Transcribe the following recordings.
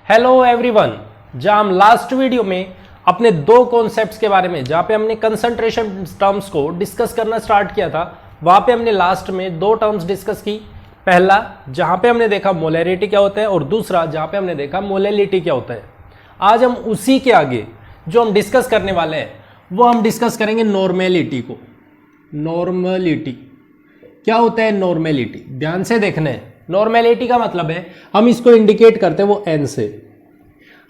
Hello everyone. जहां हम last video में अपने दो कॉन्सेप्ट्स के बारे में जहां पे हमने कंसंट्रेशन टर्म्स को डिस्कस करना स्टार्ट किया था, वहां पे हमने लास्ट में दो टर्म्स डिस्कस की। पहला जहां पे हमने देखा मोलैरिटी क्या होता है और दूसरा जहां पे हमने देखा मोलैलिटी क्या होता है। आज हम उसी के आगे जो हम डिस्कस करने वाले हैं वो हम डिस्कस करेंगे नॉर्मेलिटी को। नॉर्मेलिटी क्या होता है? नॉर्मेलिटी ध्यान से देखना है। नॉर्मेलिटी का मतलब है हम इसको इंडिकेट करते हैं वो एन से।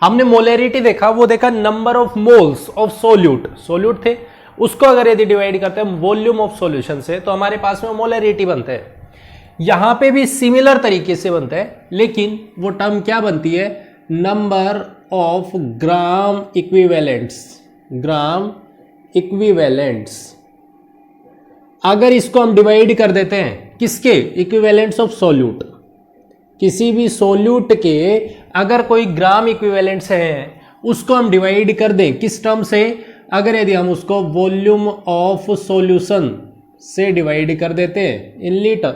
हमने मोलैरिटी देखा, वो देखा number of moles of solute थे, उसको अगर यदि डिवाइड करते हैं वॉल्यूम ऑफ सॉल्यूशन से तो हमारे पास में मोलैरिटी बनता है। यहां पे भी सिमिलर तरीके से बनता है, लेकिन वो टर्म क्या बनती है? Number of gram equivalents. अगर इसको हम डिवाइड कर देते हैं किसके? Equivalents of solute. किसी भी सोल्यूट के अगर कोई ग्राम इक्विवेलेंट्स हैं उसको हम डिवाइड कर दें किस टर्म से? अगर यदि हम उसको वॉल्यूम ऑफ सॉल्यूशन से डिवाइड कर देते हैं इन लीटर,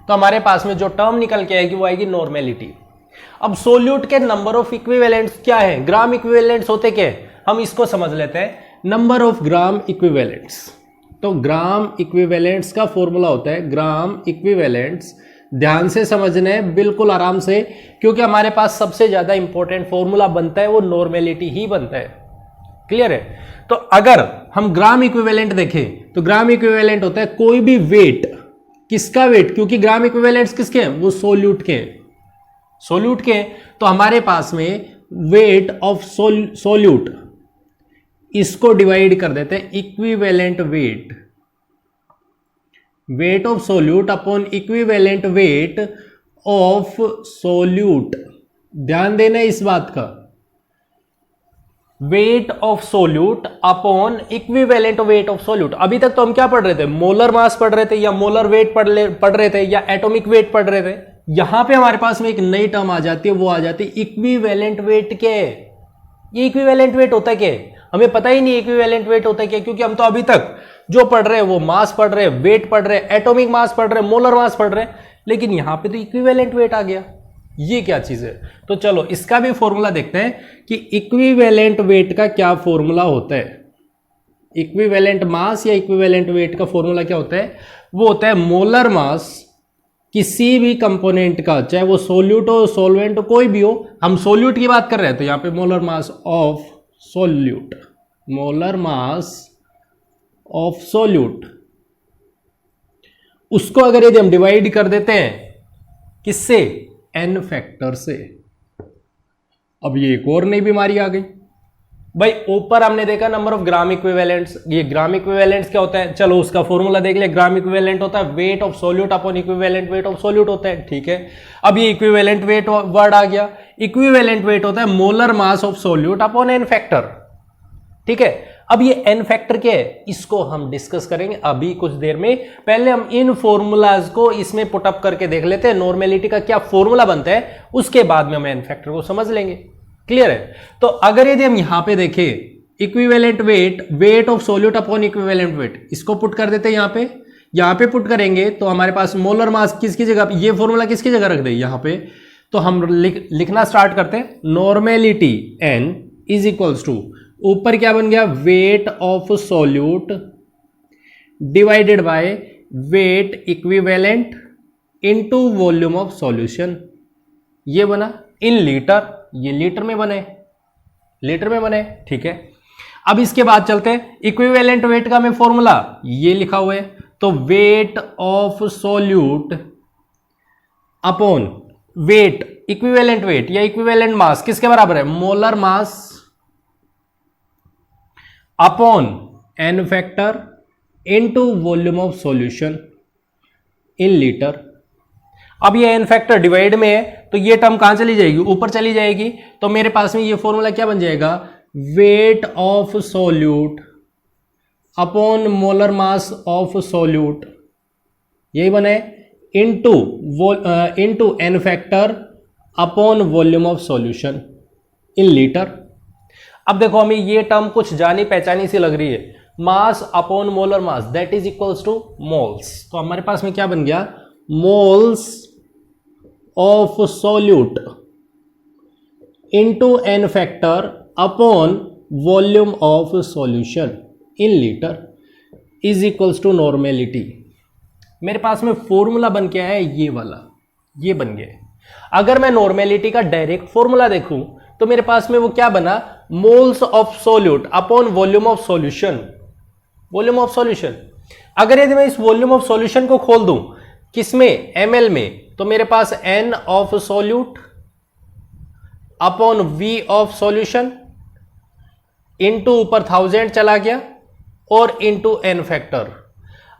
तो हमारे पास में जो टर्म निकल के आएगी वो आएगी नॉर्मेलिटी। अब सोल्यूट के नंबर ऑफ इक्विवेलेंट्स क्या है? ग्राम इक्विवेलेंट्स होते क्या है? हम इसको समझ लेते हैं। नंबर ऑफ ग्राम इक्विवेलेंट्स, तो ग्राम इक्विवेलेंट्स का फॉर्मूला होता है ग्राम इक्विवेलेंट्स। ध्यान से समझना है, बिल्कुल आराम से, क्योंकि हमारे पास सबसे ज्यादा इंपॉर्टेंट फॉर्मूला बनता है वो नॉर्मेलिटी ही बनता है। क्लियर है? तो अगर हम ग्राम इक्विवेलेंट देखें तो ग्राम इक्विवेलेंट होता है कोई भी वेट। किसका वेट? क्योंकि ग्राम इक्विवेलेंट्स किसके हैं? वो सोल्यूट के हैं। सोल्यूट के हैं, तो हमारे पास में वेट ऑफ सोल्यूट, इसको डिवाइड कर देते हैं equivalent weight of solute upon equivalent weight of solute. ध्यान देना इस बात का, wait of solute upon equivalent weight of solute. अभी तक तो हम क्या पढ़ रहे थे? मोलर मास पढ़ रहे थे या मोलर वेट पढ़ रहे थे या एटॉमिक वेट पढ़ रहे थे। यहां पे हमारे पास में एक नई टर्म आ जाती है, वो आ जाती है इक्विवेलेंट वेट के। ये इक्विवेलेंट वेट होता है क्या? हमें पता ही नहीं इक्विवेलेंट वेट होता है क्या, क्योंकि हम तो अभी तक जो पढ़ रहे हैं वो मास पढ़ रहे हैं, वेट पढ़ रहे हैं, एटॉमिक मास पढ़ रहे हैं, मोलर मास पढ़ रहे हैं, लेकिन यहां पे तो इक्विवेलेंट वेट आ गया। ये क्या चीज है? तो चलो इसका भी फॉर्मूला देखते हैं कि इक्विवेलेंट वेट का क्या फॉर्मूला होता है। इक्विवेलेंट मास या इक्विवेलेंट वेट का फॉर्मूला क्या होता है? वो होता है मोलर मास किसी भी कंपोनेंट का, चाहे वो सोल्यूट हो, सॉल्वेंट हो, कोई भी हो। हम सोल्यूट की बात कर रहे हैं तो यहां पे molar mass of solute, molar mass of solute, उसको अगर यदि हम डिवाइड कर देते हैं किससे? एन फैक्टर से। अब ये एक और नई बीमारी आ गई भाई। ऊपर हमने देखा नंबर ऑफ ग्राम इक्विवेलेंट्स। ये ग्राम इक्विवेलेंट्स क्या होता है? चलो उसका फॉर्मूला देख ले। ग्राम इक्विवेलेंट होता है wait of solute upon equivalent weight of solute होता है। ठीक है, अब ये इक्विवेलेंट वेट वर्ड आ गया। इक्विवेलेंट वेट होता है molar mass of solute upon N factor. ठीक है, अब ये एन फैक्टर क्या है इसको हम डिस्कस करेंगे अभी कुछ देर में। पहले हम इन फॉर्मूलाज को इसमें पुटअप करके देख लेते हैं, नॉर्मेलिटी का क्या फॉर्मूला बनता है, उसके बाद में हम एन फैक्टर को समझ लेंगे। क्लियर है? तो अगर यदि हम यहां पे देखें equivalent weight of solute upon equivalent weight, इसको पुट कर देते हैं यहां पे पुट करेंगे तो हमारे पास मोलर मास किसकी जगह, ये फॉर्मूला किसकी जगह रख दे यहां पे, तो हम लिखना स्टार्ट करते हैं। Normality N is equals to, ऊपर क्या बन गया? Weight of solute divided by weight equivalent into volume of solution. ये बना इन लीटर, ये लीटर में बने। ठीक है, अब इसके बाद चलते हैं इक्विवेलेंट वेट का हमें फॉर्मूला ये लिखा हुआ है, तो weight of solute upon weight, equivalent weight या इक्विवेलेंट मास किसके बराबर है? Molar mass upon N factor into volume of solution in litre. अब ये एन फैक्टर डिवाइड में है तो ये टर्म कहां चली जाएगी? ऊपर चली जाएगी। तो मेरे पास में ये फॉर्मूला क्या बन जाएगा? Weight of solute upon molar mass of solute, यही बने, into N factor upon volume of solution in litre. अब देखो हमें ये टर्म कुछ जानी पहचानी सी लग रही है, mass upon molar mass that is equals to moles. तो हमारे पास में क्या बन गया? Moles of solute into N factor upon volume of solution in litre is equals to normality. मेरे पास में फॉर्मूला बन के आया है ये वाला, ये बन गया। अगर मैं नॉर्मेलिटी का डायरेक्ट फॉर्मूला देखूं तो मेरे पास में वो क्या बना, moles of solute upon volume of solution, volume of solution. अगर यदि मैं इस वॉल्यूम ऑफ सॉल्यूशन को खोल दूं किसमें, ml में, तो मेरे पास n of solute upon v of solution into ऊपर 1000 चला गया और इंटू n फैक्टर।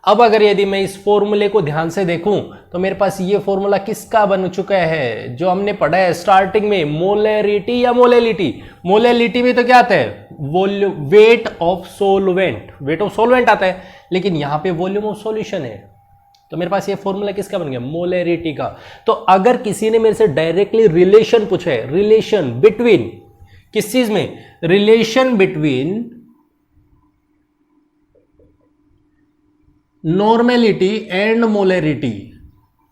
अब अगर यदि मैं इस फॉर्मूले को ध्यान से देखूं तो मेरे पास ये फॉर्मूला किसका बन चुका है, जो हमने पढ़ा है स्टार्टिंग में, मोलैरिटी या मोलेलिटी। मोलेलिटी में तो क्या आता है, volume, weight of solvent, weight of solvent आता है, लेकिन यहां पे वॉल्यूम ऑफ सॉल्यूशन है। तो मेरे पास ये फॉर्मूला किसका बन गया, मोलैरिटी का। तो अगर किसी ने मेरे से डायरेक्टली रिलेशन पूछा है, रिलेशन बिटवीन किस चीज में, relation between normality and molarity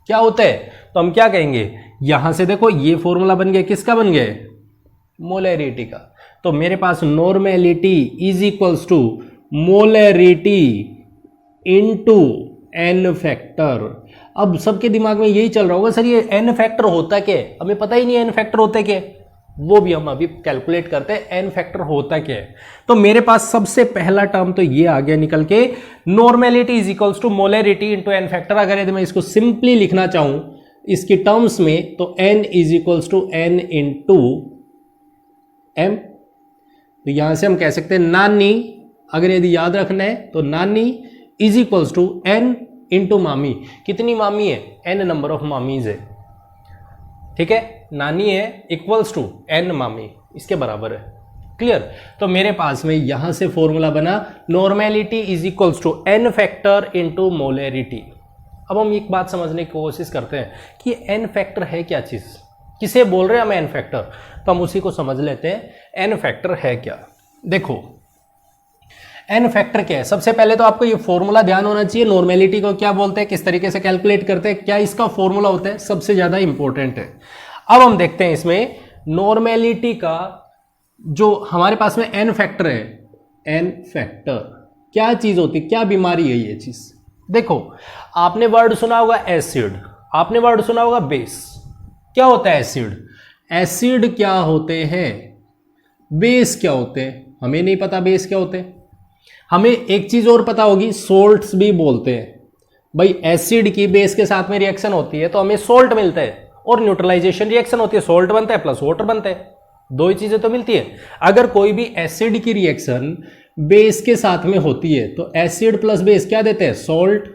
क्या होता है, तो हम क्या कहेंगे, यहां से देखो ये फॉर्मूला बन गया, किसका बन गया, मोलैरिटी का। तो मेरे पास normality is equals to molarity into N factor. अब सबके दिमाग में यही चल रहा होगा, सर ये एन फैक्टर होता क्या है, हमें पता ही नहीं है एन फैक्टर होता क्या है। वो भी हम अभी कैलकुलेट करते हैं एन फैक्टर होता क्या है। तो मेरे पास सबसे पहला टर्म तो ये आ गया निकल के, normality is equals to molarity into N factor. अगर यदि मैं इसको सिंपली लिखना चाहूं इसकी टर्म्स में, तो n is equals to n into m। तो यहां से हम कह सकते हैं नानी, अगर यदि याद रखना है तो नानी is equals to n into मामी। कितनी मामी है, n नंबर ऑफ मामीज है, ठीक है, नानी है इक्वल्स टू n मामी, इसके बराबर है। क्लियर। तो मेरे पास में यहां से फॉर्मूला बना, normality is equals to n factor into molarity. अब हम एक बात समझने की कोशिश करते हैं कि n फैक्टर है क्या चीज, किसे बोल रहे हैं हम n फैक्टर, तो हम उसी को समझ लेते हैं। n फैक्टर है क्या, देखो n फैक्टर क्या है। सबसे पहले तो आपको ये फॉर्मूला ध्यान होना चाहिए, नॉर्मेलिटी को क्या बोलते हैं, किस तरीके से कैलकुलेट करते हैं, क्या इसका फॉर्मूला होता है, सबसे ज्यादा इंपॉर्टेंट है। अब हम देखते हैं इसमें नॉर्मेलिटी का जो हमारे पास में n फैक्टर है, n फैक्टर क्या चीज होती है, क्या बीमारी है ये चीज। देखो आपने वर्ड सुना होगा एसिड, आपने वर्ड सुना होगा बेस। क्या होता है एसिड, एसिड क्या होते हैं, बेस क्या होते हैं, हमें नहीं पता बेस क्या होते हैं। हमें एक चीज और पता होगी, सोल्ट्स भी बोलते हैं। भाई एसिड की बेस के साथ में रिएक्शन होती है तो हमें सोल्ट मिलता है, और न्यूट्रलाइजेशन रिएक्शन होती है, सोल्ट बनता है प्लस वाटर बनता है, दो ही चीजें तो मिलती है। अगर कोई भी एसिड की रिएक्शन बेस के साथ में होती है तो एसिड प्लस बेस क्या देते हैं, सोल्ट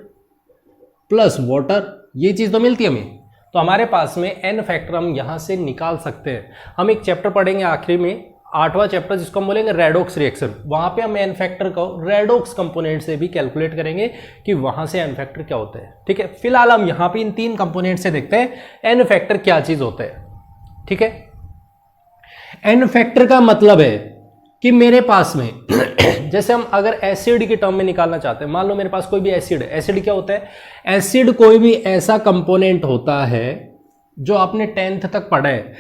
प्लस वाटर, ये चीज तो मिलती है हमें। तो हमारे पास में एन फैक्टर हम यहां से निकाल सकते हैं। हम एक चैप्टर पढ़ेंगे आखिरी में, 8वां चैप्टर, जिसको हम बोलेंगे रेडॉक्स रिएक्शन। वहां पे हम एन फैक्टर को रेडॉक्स कंपोनेंट से भी कैलकुलेट करेंगे कि वहां से एन फैक्टर क्या होता है। ठीक है, फिलहाल हम यहां पे इन 3 कंपोनेंट से देखते हैं एन फैक्टर क्या चीज होता है। ठीक है, एन फैक्टर का मतलब है कि मेरे पास में जैसे हम अगर एसिड की टर्म में निकालना चाहते हैं, मान लो मेरे पास कोई भी एसिड है। एसिड क्या होता है, एसिड कोई भी ऐसा कंपोनेंट होता है जो आपने 10th तक पढ़ा है,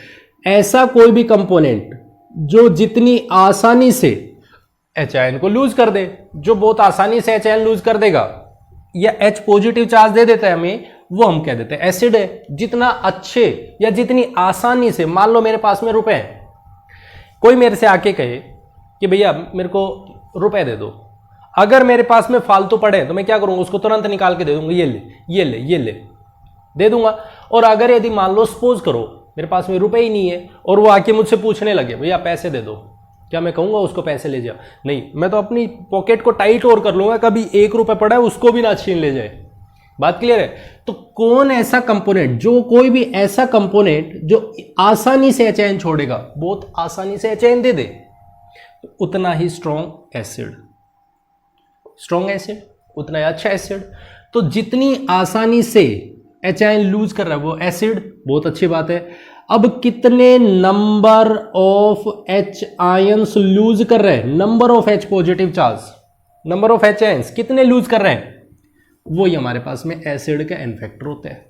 ऐसा कोई भी कंपोनेंट जो जितनी आसानी से एच आयन को लूज कर दे, जो बहुत आसानी से एच आयन लूज कर देगा या एच पॉजिटिव चार्ज दे देता है हमें, वो हम कह देते हैं एसिड है। जितना अच्छे या जितनी आसानी से, मान लो मेरे पास में रुपए हैं, कोई मेरे से आके कहे कि भैया मेरे को रुपए दे दो, अगर मेरे पास में फालतू पड़े तो मैं क्या करूंगा, उसको तुरंत निकाल के दे दूंगा, ये ले ये ले ये ले, दे दूंगा। और अगर यदि मान लो सपोज करो मेरे पास में रुपए ही नहीं है और वो आके मुझसे पूछने लगे भैया पैसे दे दो, क्या मैं कहूंगा उसको पैसे ले जा? नहीं, मैं तो अपनी पॉकेट को टाइट और कर लूंगा, कभी 1 रुपए पड़ा है उसको भी ना छीन ले जाए। बात क्लियर है? तो कौन ऐसा कंपोनेंट, जो कोई भी ऐसा कंपोनेंट जो आसानी से एच छोड़ेगा, बहुत आसानी से एच दे दे, उतना ही स्ट्रॉन्ग एसिड, स्ट्रॉन्ग एसिड उतना ही अच्छा एसिड। तो जितनी आसानी से एच लूज कर रहा है वो एसिड, बहुत अच्छी बात है। अब कितने number of H ions lose कर रहे हैं, number of H positive charge, number of H ions कितने लूज कर रहे हैं, वही हमारे पास में एसिड का एन फैक्टर होता है।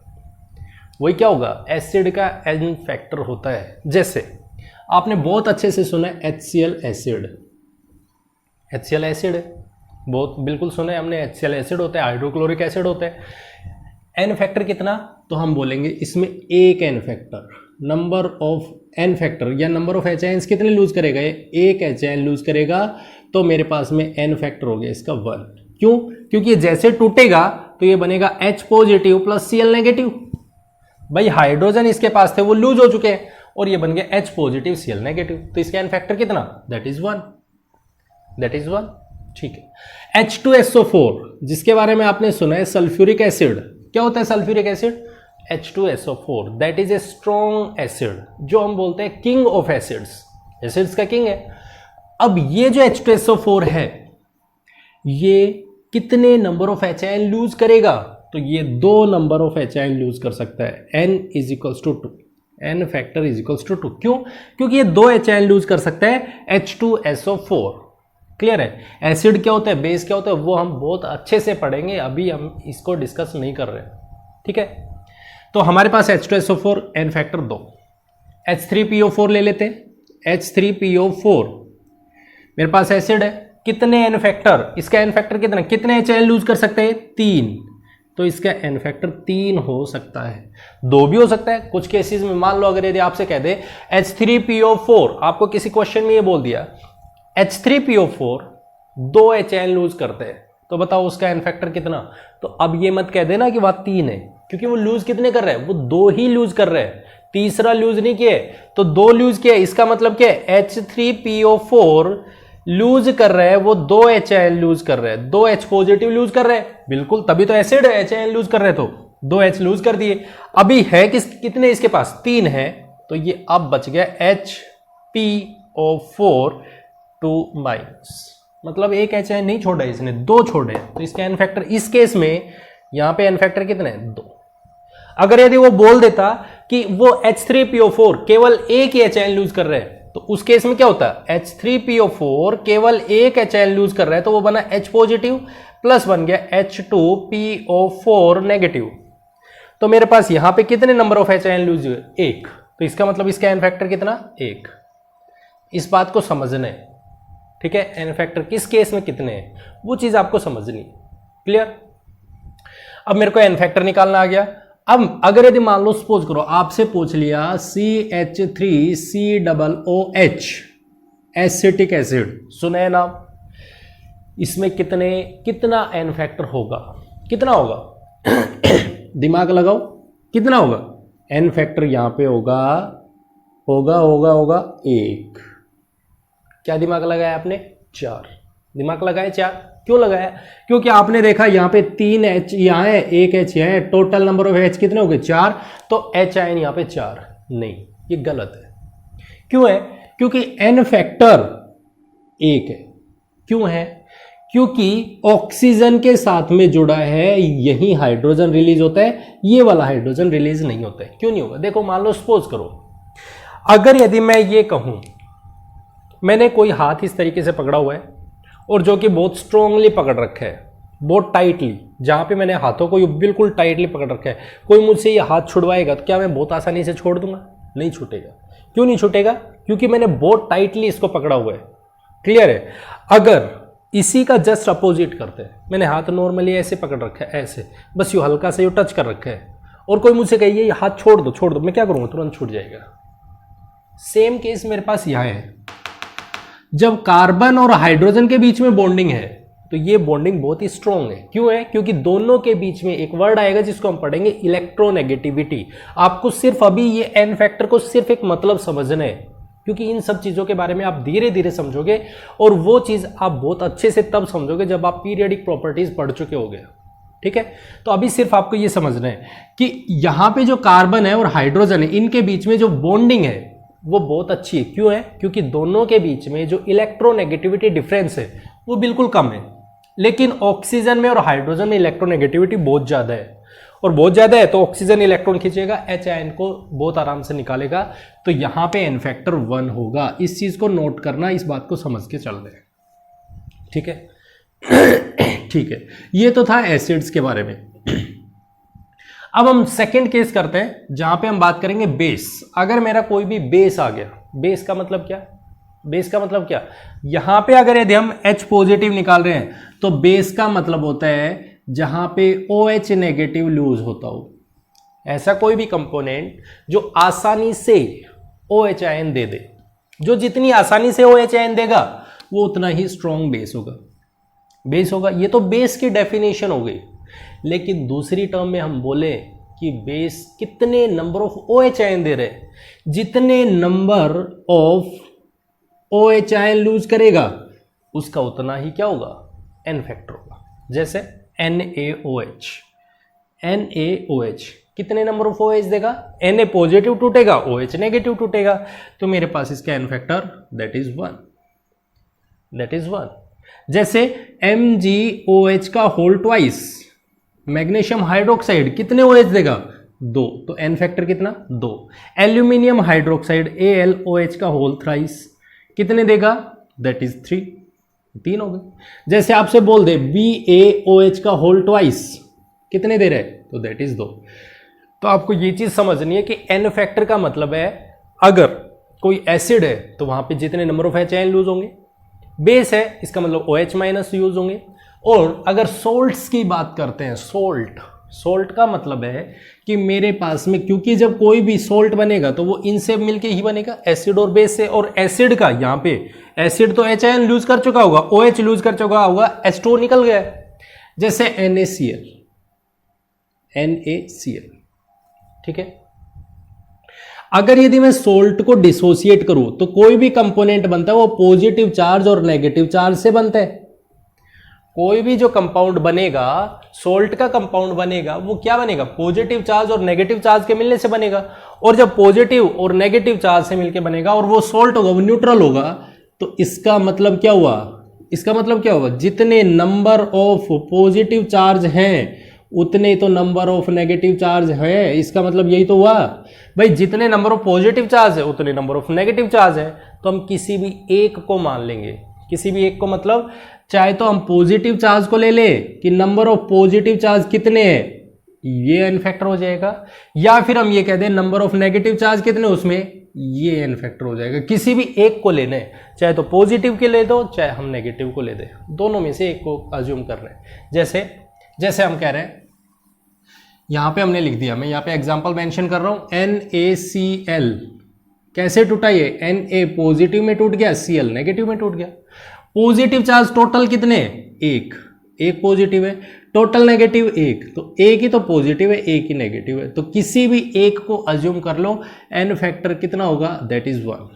वही क्या होगा, एसिड का एन फैक्टर होता है। जैसे आपने बहुत अच्छे से सुना है HCl एसिड, HCl एसिड है, बहुत बिल्कुल सुना है हमने, HCl एसिड होता है, हाइड्रोक्लोरिक एसिड होता है। एन फैक्टर कितना, तो हम बोलेंगे इसमें एक N factor, number of N factor या नंबर ऑफ एच आयंस कितने लूज करेगा, एक एच आयन लूज करेगा, तो मेरे पास में एन फैक्टर हो गया इसका 1। क्यों, क्योंकि ये जैसे टूटेगा तो ये बनेगा H positive plus Cl negative. भाई हाइड्रोजन इसके पास थे वो लूज हो चुके हैं और ये बन गया H पॉजिटिव Cl नेगेटिव, तो इसका एन फैक्टर कितना, दैट इज 1। ठीक है। H2SO4 जिसके बारे में आपने सुना है सल्फ्यूरिक एसिड, क्या होता है sulphuric acid, H2SO4 that is a strong acid, जो हम बोलते हैं किंग ऑफ एसिड्स, एसिड्स का किंग है। अब ये जो H2SO4 है ये कितने number of H ion lose करेगा, तो ये 2 number of H ion lose कर सकता है, n = 2, n फैक्टर = 2। क्यों, क्योंकि ये 2 एच आयन लूज कर सकता है H2SO4। क्लियर है। एसिड क्या होता है, बेस क्या होता है, वो हम बहुत अच्छे से पढ़ेंगे, अभी हम इसको डिस्कस नहीं कर रहे। ठीक है, तो हमारे पास H2SO4 n फैक्टर 2, H3PO4 ले लेते हैं। H3PO4 मेरे पास एसिड है, कितने एन फैक्टर, इसका एन फैक्टर कितना, कितने एच आयन लूज कर सकते हैं, 3, तो इसका एन फैक्टर 3 हो सकता है, 2 भी हो सकता है कुछ केसेस में। मान लो अगर यदि आपसे कह दे H3PO4, आपको किसी क्वेश्चन में ये बोल दिया H3PO4 2 एच आयन लूज करते हैं, तो बताओ उसका एन फैक्टर कितना। तो अब ये मत कह देना कि वह 3 है, क्योंकि वो लूज कितने कर रहे हैं, वो 2 ही लूज कर रहे हैं, तीसरा लूज नहीं किए, तो 2 लूज किए। इसका मतलब क्या है, H3PO4 लूज कर रहे हैं, वो 2 एच आयन लूज कर रहे हैं, 2 H पॉजिटिव लूज कर रहे हैं, बिल्कुल तभी तो एसिड है, एच आयन लूज कर रहे हैं, तो 2 H लूज कर दिए। अभी है कितने इसके पास, 3 है, तो ये अब बच गया HPO4 2-, मतलब एक एच आयन नहीं छोड़ा इसने, 2 छोड़े, तो इसका एन फैक्टर इस केस में यहां पे एन फैक्टर कितने हैं, 2। अगर यदि वो बोल देता कि वो H3PO4 केवल एक ही एच आयन लूज कर रहे हैं, तो उस केस में क्या होता है, H3PO4 केवल एक एच आयन लूज कर रहा है, तो वो बना H पॉजिटिव प्लस बन गया H2PO4 नेगेटिव। तो मेरे पास यहां पे कितने number of H ion lose, 1, तो इसका मतलब इसका एन फैक्टर कितना, 1। इस बात को समझना है, ठीक है, एन फैक्टर किस केस में कितने हैं वो चीज आपको समझनी है। क्लियर। अब मेरे को एन फैक्टर निकालना आ गया। अब अगर यदि मान लो सपोज करो आपसे पूछ लिया CH3COOH एसिटिक एसिड, सुने नाम, इसमें कितना एन फैक्टर होगा, कितना होगा दिमाग लगाओ, कितना होगा एन फैक्टर, यहां पे होगा 1। क्या दिमाग लगाया आपने, 4 दिमाग लगाया, 4 क्यों लगाया, क्योंकि आपने देखा यहां पे 3 H यहां है, 1 H यहां है, टोटल नंबर ऑफ H कितने हो गए, 4, तो H आयन यहां पे 4, नहीं ये गलत है। क्यों है, क्योंकि एन फैक्टर 1 है। क्यों है, क्योंकि ऑक्सीजन के साथ में जुड़ा है, यही हाइड्रोजन रिलीज होता है, ये वाला हाइड्रोजन रिलीज नहीं होता है। क्यों नहीं होगा, देखो मान लो सपोज करो, अगर यदि मैं ये कहूं, मैंने कोई हाथ इस तरीके से पकड़ा हुआ है और जो कि बहुत स्ट्रांगली पकड़ रखा है, बहुत टाइटली, जहां पे मैंने हाथों को बिल्कुल टाइटली पकड़ रखा है, कोई मुझसे ये हाथ छुड़वाएगा तो क्या मैं बहुत आसानी से छोड़ दूंगा, नहीं छूटेगा। क्यों नहीं छूटेगा, क्योंकि मैंने बहुत टाइटली इसको पकड़ा हुआ है। क्लियर है। अगर इसी का जस्ट अपोजिट करते हैं, मैंने हाथ नॉर्मली ऐसे पकड़ रखा है, ऐसे बस यूं हल्का से यूं टच कर रखा है, और कोई मुझसे कहिए ये हाथ छोड़ दो, मैं क्या करूंगा, तुरंत छूट जाएगा। सेम केस मेरे पास यहां है, जब कार्बन और हाइड्रोजन के बीच में बॉन्डिंग है तो ये बॉन्डिंग बहुत ही स्ट्रॉन्ग है। क्यों है, क्योंकि दोनों के बीच में एक वर्ड आएगा जिसको हम पढ़ेंगे इलेक्ट्रोनेगेटिविटी। आपको सिर्फ अभी ये एन फैक्टर को सिर्फ एक मतलब समझना है, क्योंकि इन सब चीजों के बारे में आप धीरे धीरे समझोगे, और वो चीज आप बहुत अच्छे से तब समझोगे जब आप पीरियडिक प्रॉपर्टीज पढ़ चुके होगे। ठीक है, तो अभी सिर्फ आपको ये समझना है कि यहां पे जो कार्बन है और हाइड्रोजन है, इनके बीच में जो बॉन्डिंग है वो बहुत अच्छी है। क्यों है, क्योंकि दोनों के बीच में जो इलेक्ट्रोनेगेटिविटी डिफरेंस है वो बिल्कुल कम है, लेकिन ऑक्सीजन में और हाइड्रोजन में इलेक्ट्रोनेगेटिविटी बहुत ज्यादा है, और बहुत ज्यादा है तो ऑक्सीजन इलेक्ट्रॉन खींचेगा, एच आयन को बहुत आराम से निकालेगा, तो यहां पे एन फैक्टर 1 होगा। इस चीज को नोट करना, इस बात को समझ के चल रहे हैं। ठीक है ठीक है, ये तो था एसिड्स के बारे में। अब हम सेकंड केस करते हैं, जहां पे हम बात करेंगे बेस। अगर मेरा कोई भी बेस आ गया, बेस का मतलब क्या? बेस का मतलब क्या? यहां पे अगर यदि हम H पॉजिटिव निकाल रहे हैं तो बेस का मतलब होता है जहां पे OH नेगेटिव लूज होता हो। ऐसा कोई भी कंपोनेंट जो आसानी से OH आयन दे दे, जो जितनी आसानी से OH आयन देगा वो उतना ही स्ट्रॉन्ग बेस होगा। बेस होगा, ये तो बेस की डेफिनेशन हो गई। लेकिन दूसरी टर्म में हम बोले कि बेस कितने नंबर ऑफ OH आयन दे रहे, जितने number of OH ion lose करेगा उसका उतना ही क्या होगा? N फैक्टर होगा। जैसे NaOH, NaOH कितने नंबर ऑफ OH देगा? Na पॉजिटिव टूटेगा, OH नेगेटिव टूटेगा, तो मेरे पास इसका N factor that is 1, that is 1। जैसे MgOH का होल ट्वाइस, मैग्नीशियम हाइड्रोक्साइड कितने OH देगा? 2, तो N फैक्टर कितना? 2। एल्यूमिनियम हाइड्रोक्साइड AlOH का होल थ्राइस कितने देगा? दैट इज 3, 3 हो गए। जैसे आपसे बोल दे BaOH का होल ट्वाइस कितने दे रहे? तो दैट इज 2। तो आपको ये चीज समझनी है कि N फैक्टर का मतलब है अगर कोई एसिड है तो वहां पे जितने number of H ion lose होंगे, बेस है इसका मतलब OH माइनस यूज होंगे। और अगर सोल्ट्स की बात करते हैं, सोल्ट का मतलब है कि मेरे पास में, क्योंकि जब कोई भी सोल्ट बनेगा तो वो इनसे मिलके ही बनेगा, एसिड और बेस से। और एसिड का यहाँ पे एसिड तो H आयन लूज कर चुका होगा, OH लूज कर चुका होगा, H2 निकल गया। जैसे NaCl, ठीक है। अगर यदि मैं सोल्ट को डिसोसिएट करूं तो कोई भी कंपोनेंट बनता है वो पॉजिटिव चार्ज और नेगेटिव चार्ज से बनता है। कोई भी जो कंपाउंड बनेगा, सोल्ट का कंपाउंड बनेगा, वो क्या बनेगा? पॉजिटिव चार्ज और नेगेटिव चार्ज के मिलने से बनेगा। और जब पॉजिटिव और नेगेटिव चार्ज से मिलकर बनेगा और वो सोल्ट होगा, वो न्यूट्रल होगा, तो इसका मतलब क्या हुआ? इसका मतलब क्या होगा? जितने नंबर ऑफ पॉजिटिव चार्ज हैं उतने तो नंबर ऑफ नेगेटिव चार्ज है। इसका मतलब यही तो हुआ भाई, जितने नंबर ऑफ पॉजिटिव चार्ज है उतने नंबर ऑफ नेगेटिव चार्ज है। तो हम किसी भी एक को मान लेंगे, किसी भी एक को, मतलब चाहे तो हम पॉजिटिव चार्ज को ले ले कि नंबर ऑफ पॉजिटिव चार्ज कितने हैं, ये N फैक्टर हो जाएगा, या फिर हम ये कह दें नंबर ऑफ नेगेटिव चार्ज कितने उसमें, ये N फैक्टर हो जाएगा। किसी भी एक को लेना है, चाहे तो पॉजिटिव के ले दो चाहे हम नेगेटिव को ले दें, दोनों में से एक को अज्यूम कर रहे हैं। जैसे हम कह रहे हैं, यहां पे हमने लिख दिया, मैं यहां पे एग्जांपल मेंशन कर रहा हूं, NaCl कैसे टूटा? ये Na पॉजिटिव में टूट गया, Cl नेगेटिव में टूट गया। पॉजिटिव चार्ज टोटल कितने? एक पॉजिटिव है, टोटल नेगेटिव 1, तो एक ही तो पॉजिटिव है, एक ही नेगेटिव है, तो किसी भी एक को अज्यूम कर लो, N फैक्टर कितना होगा? That is 1।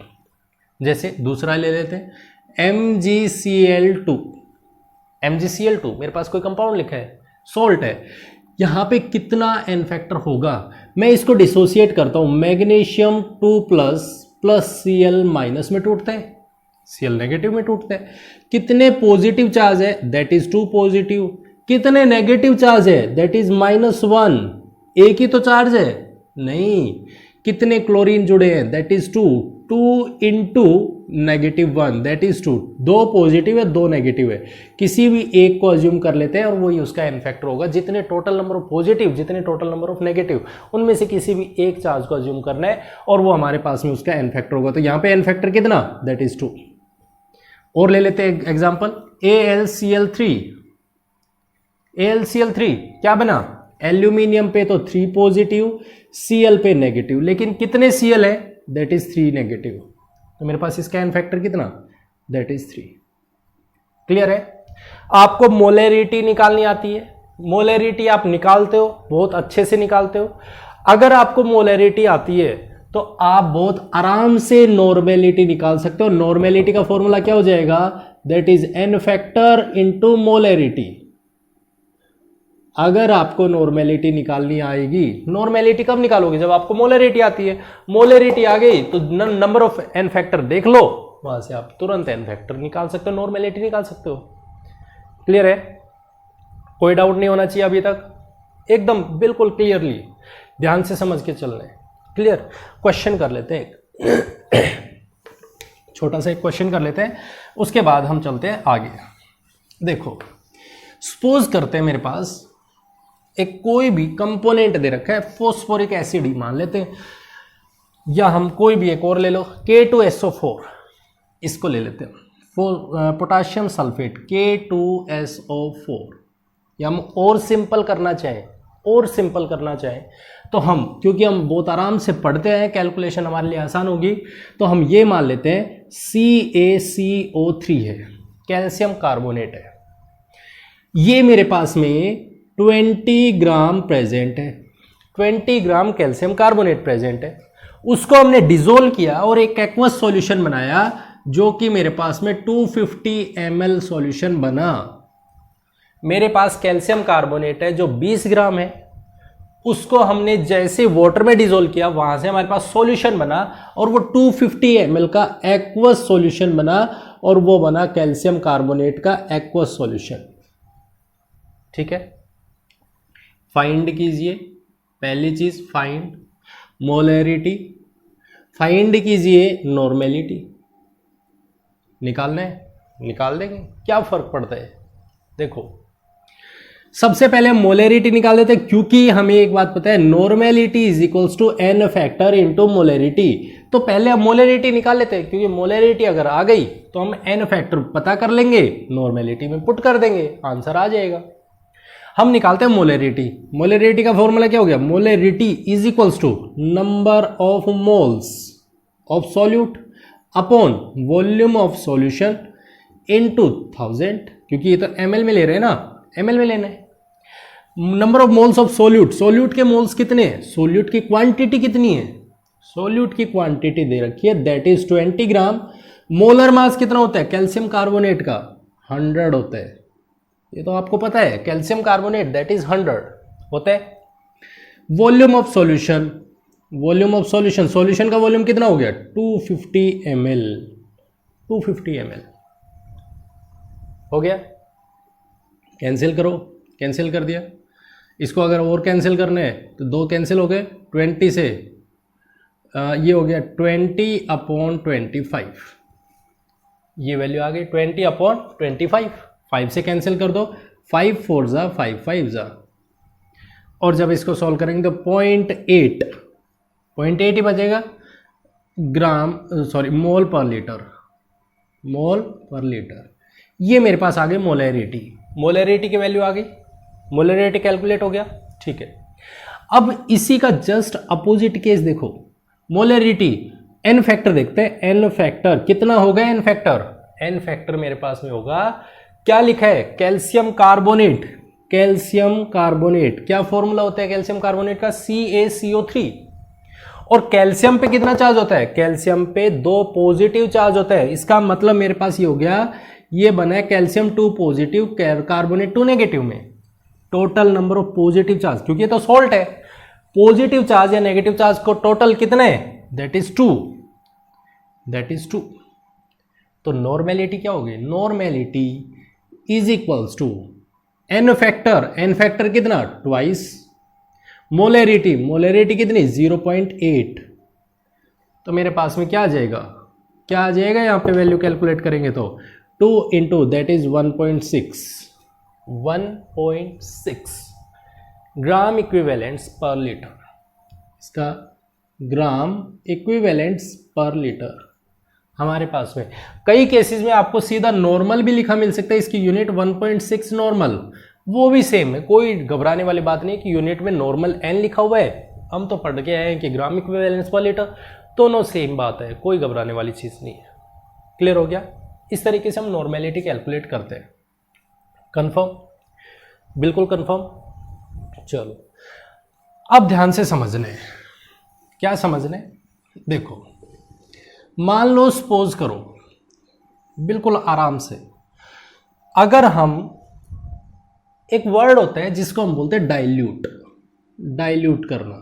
जैसे दूसरा ले लेते हैं, MgCl2 मेरे पास कोई कंपाउंड लिखा है, सोल्ट है, यहां पे कितना N फैक्टर होगा? मैं इसको डिसोसिएट करता हूं, मैग्नीशियम 2 प्लस Cl माइनस में टूटता है, Cl नेगेटिव में टूटता है। कितने पॉजिटिव चार्ज है? That is 2 positive. कितने नेगेटिव चार्ज है? That is -1। एक ही तो चार्ज है? नहीं। कितने क्लोरीन जुड़े हैं? That is 2 into -1 that is 2। 2 positive है 2 नेगेटिव है, किसी भी एक को अज्यूम कर लेते हैं और वही उसका N फैक्टर होगा। जितने टोटल नंबर ऑफ पॉजिटिव, जितने टोटल नंबर ऑफ नेगेटिव, उनमें से किसी भी एक चार्ज को अज्यूम करना है और वो हमारे पास में उसका N फैक्टर होगा। तो यहां पे N फैक्टर कितना? That is 2। और ले लेते हैं एग्जांपल, AlCl3 क्या बना? एल्यूमिनियम पे तो 3 पॉजिटिव, Cl पे नेगेटिव, लेकिन कितने Cl है? That is 3 negative. तो मेरे पास इसका N फैक्टर कितना? That is 3। क्लियर है? आपको मोलैरिटी निकालनी आती है, मोलैरिटी आप निकालते हो, बहुत अच्छे से निकालते हो। अगर आपको मोलैरिटी आती है तो आप बहुत आराम से नॉर्मेलिटी निकाल सकते हो। नॉर्मेलिटी का फॉर्मूला क्या हो जाएगा? That is N factor into molarity. अगर आपको नॉर्मेलिटी निकालनी आएगी, नॉर्मेलिटी कब निकालोगे? जब आपको मोलैरिटी आती है। मोलैरिटी आ गई तो नंबर ऑफ N फैक्टर देख लो, वहां से आप तुरंत N फैक्टर निकाल सकते हो, नॉर्मेलिटी निकाल सकते हो। क्लियर है? कोई डाउट नहीं होना चाहिए अभी तक, एकदम बिल्कुल क्लियरली ध्यान से समझ के चल रहे हैं। क्लियर? क्वेश्चन कर लेते हैं, छोटा सा एक क्वेश्चन कर लेते हैं, उसके बाद हम चलते हैं आगे। देखो, सपोज करते हैं मेरे पास एक कोई भी कंपोनेंट दे रखा है, फॉस्फोरिक एसिड ही मान लेते हैं। या हम कोई भी एक और ले लो, K2SO4, इसको ले लेते हैं, पोटाशियम सल्फेट K2SO4। या हम और सिंपल करना चाहें तो हम, क्योंकि हम बहुत आराम से पढ़ते हैं, कैलकुलेशन हमारे लिए आसान होगी, तो हम ये मान लेते हैं CaCO3 है, कैल्शियम कार्बोनेट है। ये मेरे पास में 20 ग्राम प्रेजेंट है, 20 ग्राम कैल्शियम कार्बोनेट प्रेजेंट है। उसको हमने डिसोल्व किया और एक एक्वस सॉल्यूशन बनाया, जो कि मेरे पास में 250 ml सॉल्यूशन बना। मेरे पास कैल्शियम कार्बोनेट है जो 20 ग्राम है, उसको हमने जैसे वाटर में डिसोल्व किया, वहां से हमारे पास सॉल्यूशन बना और वो 250 ml का एक्वस सॉल्यूशन बना, और वो बना कैल्शियम कार्बोनेट का एक्वस सॉल्यूशन। ठीक है, फाइंड कीजिए। पहली चीज फाइंड मोलैरिटी, फाइंड कीजिए नॉर्मेलिटी। निकालना है, निकाल देंगे, क्या फर्क पड़ता है। देखो, सबसे पहले हम मोलैरिटी निकाल देते हैं, क्योंकि हमें एक बात पता है, normality is equals to n factor into molarity. तो पहले हम मोलैरिटी निकाल लेते हैं, क्योंकि मोलैरिटी अगर आ गई तो हम n फैक्टर पता कर लेंगे, नॉर्मेलिटी में पुट कर देंगे, आंसर आ जाएगा। हम निकालते हैं मोलैरिटी। मोलैरिटी का फॉर्मूला क्या हो गया, molarity is equals to number of moles of solute upon volume of solution into 1000, क्योंकि ये तो ml में ले रहे हैं ना, ml में लेना है। Number of moles of solute, solute के मोल्स कितने हैं, सोल्यूट की क्वांटिटी कितनी है, सोल्यूट की क्वांटिटी दे रखी है, that is 20 gram. Molar mass कितना होता है कैल्शियम कार्बोनेट का, 100 होता है, ये तो आपको पता है, कैल्शियम कार्बोनेट दैट इज 100 होता है। Volume of solution, volume of solution, solution का वॉल्यूम कितना हो गया 250 ml, 250 ml हो गया। कैंसिल करो, कैंसिल कर दिया। इसको अगर और कैंसिल करने हैं तो 2 कैंसिल हो गए, 20 से ये हो गया 20/25, ये वैल्यू आ गई 20/25, 5 से कैंसिल कर दो, 5 4 जा 5 5 जा, और जब इसको सॉल्व करेंगे तो 0.8 ही बचेगा ग्राम, सॉरी मोल पर लीटर, मोल पर लीटर। ये मेरे पास आ गई मोलैरिटी, मोलैरिटी की वैल्यू आ गई, मोलैरिटी कैलकुलेट हो गया। ठीक है, अब इसी का जस्ट अपोजिट केस देखो, मोलैरिटी एन फैक्टर देखते हैं, एन फैक्टर कितना होगा, एन फैक्टर, एन फैक्टर मेरे पास में होगा, क्या लिखा है कैल्शियम कार्बोनेट, कैल्शियम कार्बोनेट, क्या फॉर्मूला होता है कैल्शियम कार्बोनेट का, CaCO3। और कैल्शियम पे कितना चार्ज होता है, कैल्शियम पे 2 पॉजिटिव चार्ज होता है। इसका मतलब मेरे पास ये हो गया, ये बना है कैल्शियम 2 पॉजिटिव, कार्बोनेट 2 नेगेटिव में, total number of positive charge, क्योंकि ये तो सॉल्ट है, पॉजिटिव चार्ज या नेगेटिव चार्ज को टोटल कितने है, दैट इज 2, दैट इज 2। तो नॉर्मेलिटी क्या होगी, normality is equals to N factor, N factor कितना ट्वाइस, मोलैरिटी, मोलैरिटी कितनी 0.8। तो मेरे पास में क्या आ जाएगा, क्या आ जाएगा, यहां पे वैल्यू कैलकुलेट करेंगे तो 2 into that is 1.6, 1.6 gram equivalents पर लीटर, इसका ग्राम इक्विवेलेंट्स पर लीटर हमारे पास में। कई केसेस में आपको सीधा नॉर्मल भी लिखा मिल सकता है, इसकी यूनिट 1.6 नॉर्मल, वो भी सेम है, कोई घबराने वाली बात नहीं कि यूनिट में नॉर्मल n लिखा हुआ है, हम तो पढ़ के आए हैं कि ग्राम इक्विवेलेंट्स पर लीटर, दोनों सेम बात है, कोई घबराने वाली चीज़ नहीं है। क्लियर हो गया, इस तरीके से हम नॉर्मेलिटी कैलकुलेट करते हैं। कंफर्म, बिल्कुल कंफर्म। चलो अब ध्यान से समझने, क्या समझने, देखो मान लो, सपोज करो, बिल्कुल आराम से, अगर हम, एक वर्ड होता है जिसको हम बोलते हैं डाइल्यूट, डाइल्यूट करना,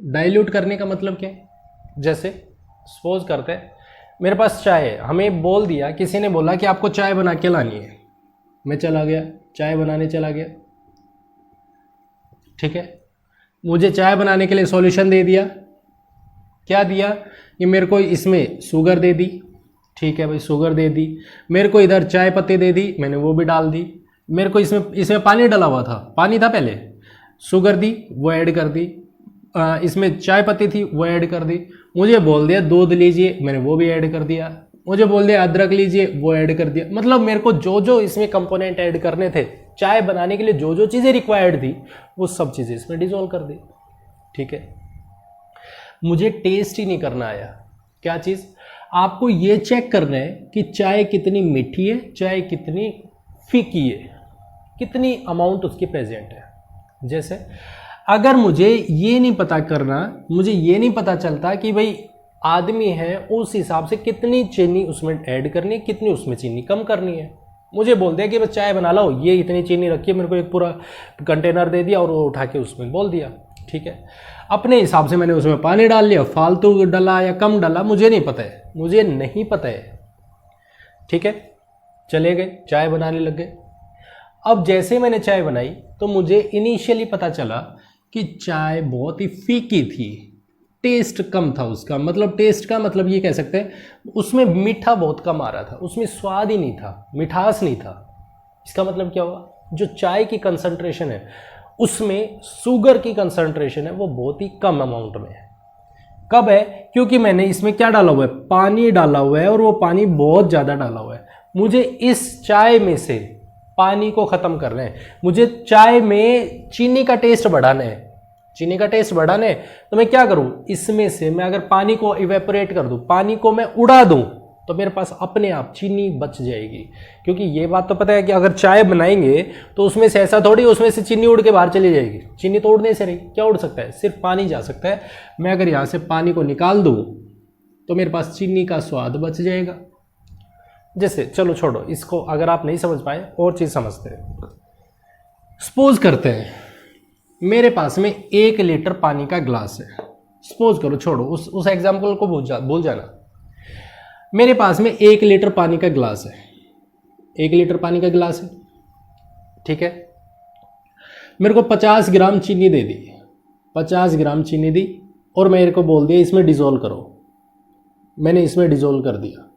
डाइल्यूट करने का मतलब क्या है, जैसे सपोज करते हैं मेरे पास चाय है, हमें बोल दिया, किसी ने बोला कि आपको चाय बना के लानी है, मैं चला गया चाय बनाने चला गया, ठीक है, मुझे चाय बनाने के लिए सॉल्यूशन दे दिया, क्या दिया कि मेरे को इसमें शुगर दे दी, ठीक है भाई शुगर दे दी, मेरे को इधर चाय पत्ती दे दी, मैंने वो भी डाल दी, मेरे को इसमें पानी डाला हुआ था, पानी था पहले, शुगर दी वो ऐड कर दी, इसमें चाय पत्ती थी वो ऐड कर दी, मुझे बोल दिया दूध लीजिए, मैंने वो भी ऐड कर दिया, मुझे बोल दिया अदरक लीजिए, वो ऐड कर दिया। मतलब मेरे को जो जो इसमें कंपोनेंट ऐड करने थे, चाय बनाने के लिए जो जो चीज़ें रिक्वायर्ड थी, वो सब चीज़ें इसमें डिजोल्व कर दी। ठीक है, मुझे टेस्ट ही नहीं करना आया। क्या चीज़? आपको ये चेक करना है कि चाय कितनी मीठी है, चाय कितनी फीकी है, कितनी अमाउंट उसकी प्रेजेंट है। जैसे अगर मुझे ये नहीं पता करना, मुझे ये नहीं पता चलता कि भाई आदमी है उस हिसाब से कितनी चीनी उसमें ऐड करनी है, कितनी उसमें चीनी कम करनी है। मुझे बोल दिया कि बस चाय बना लो, ये इतनी चीनी रखी है, मेरे को एक पूरा कंटेनर दे दिया और वो उठा के उसमें बोल दिया। ठीक है, अपने हिसाब से मैंने उसमें पानी डाल लिया, फालतू डाला या कम डाला मुझे नहीं पता है, मुझे नहीं पता है। ठीक है, चले गए चाय बनाने लग गए। अब जैसे मैंने चाय बनाई तो मुझे इनिशियली पता चला कि चाय बहुत ही फीकी थी, टेस्ट कम था उसका। मतलब टेस्ट का मतलब ये कह सकते हैं उसमें मीठा बहुत कम आ रहा था, उसमें स्वाद ही नहीं था, मिठास नहीं था। इसका मतलब क्या हुआ? जो चाय की कंसंट्रेशन है उसमें शुगर की कंसंट्रेशन है वो बहुत ही कम अमाउंट में है। कब है? क्योंकि मैंने इसमें क्या डाला हुआ है? पानी डाला हुआ है, और वो पानी बहुत ज़्यादा डाला हुआ है। मुझे इस चाय में से पानी को ख़त्म करना है, मुझे चाय में चीनी का टेस्ट बढ़ाना है। चीनी का टेस्ट बढ़ाना है तो मैं क्या करूं? इसमें से मैं अगर पानी को इवेपोरेट कर दूं, पानी को मैं उड़ा दूं, तो मेरे पास अपने आप चीनी बच जाएगी। क्योंकि ये बात तो पता है कि अगर चाय बनाएंगे तो उसमें से ऐसा थोड़ी उसमें से चीनी उड़ के बाहर चली जाएगी। चीनी तो उड़ने से रही, क्या उड़ सकता है? सिर्फ पानी जा सकता है। मैं अगर यहाँ से पानी को निकाल दूं तो मेरे पास चीनी का स्वाद बच जाएगा। जैसे चलो छोड़ो इसको, अगर आप नहीं समझ पाए और चीज़ समझते हैं। सपोज करते हैं मेरे पास में 1 लीटर पानी का ग्लास है। सपोज करो, छोड़ो उस एग्जाम्पल को भूल जाना। मेरे पास में 1 लीटर पानी का ग्लास है, 1 लीटर पानी का ग्लास है। ठीक है, मेरे को 50 ग्राम चीनी दे दी, 50 ग्राम चीनी दी और मेरे को बोल दिया इसमें डिजोल्व करो। मैंने इसमें डिजोल्व कर दिया,